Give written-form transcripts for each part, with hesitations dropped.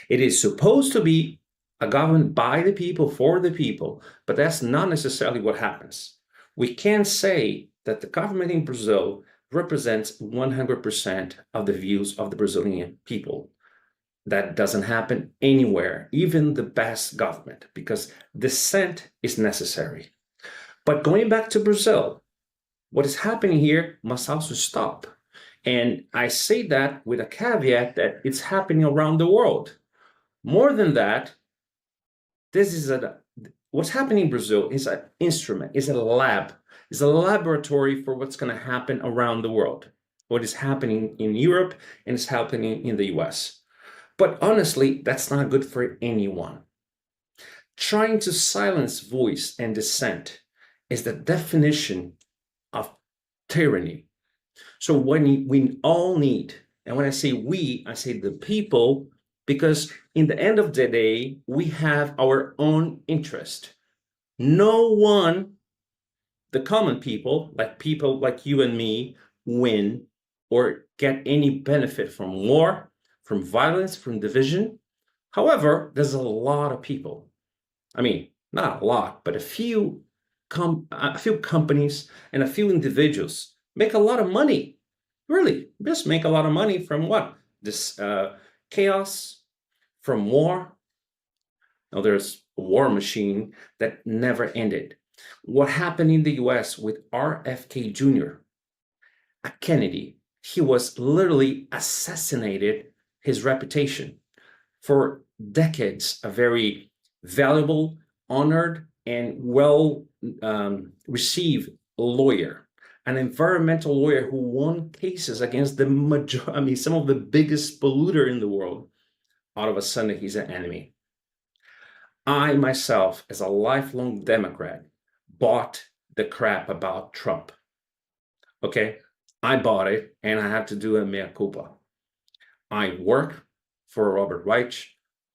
It is supposed to be a government by the people, for the people, but that's not necessarily what happens. We can't say that the government in Brazil represents 100% of the views of the Brazilian people. That doesn't happen anywhere, even the best government, because dissent is necessary. But going back to Brazil, what is happening here must also stop. And I say that with a caveat that it's happening around the world. More than that, what's happening in Brazil is an instrument, is a lab, is a laboratory for what's going to happen around the world. What is happening in Europe and is happening in the US. But honestly, that's not good for anyone. Trying to silence voice and dissent is the definition of tyranny. So when we all need, and when I say we, I say the people, because in the end of the day, we have our own interest. No one, the common people like you and me, win or get any benefit from war, from violence, from division. However, there's a lot of people. I mean, not a lot, but a few companies and a few individuals make a lot of money. Really, just make a lot of money from what? This chaos, from war. Now, there's a war machine that never ended. What happened in the US with RFK Jr., a Kennedy, he was literally assassinated, his reputation. For decades, a very valuable, honored, and well received lawyer, an environmental lawyer who won cases against some of the biggest polluter in the world. All of a sudden, he's an enemy. I myself, as a lifelong Democrat, bought the crap about Trump. Okay, I bought it, and I have to do a mea culpa. I worked for Robert Reich.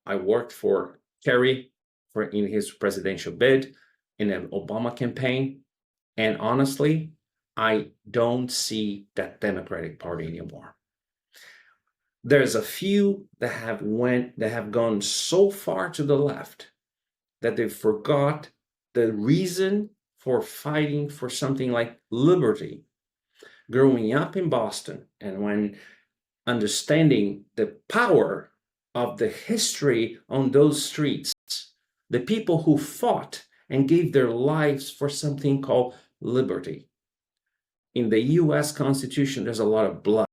I worked for Kerry in his presidential bid, in an Obama campaign. And honestly, I don't see that Democratic Party anymore. There's a few that have gone so far to the left that they forgot the reason for fighting for something like liberty. Growing up in Boston, and when understanding the power of the history on those streets, the people who fought and gave their lives for something called liberty. In the US Constitution, there's a lot of blood.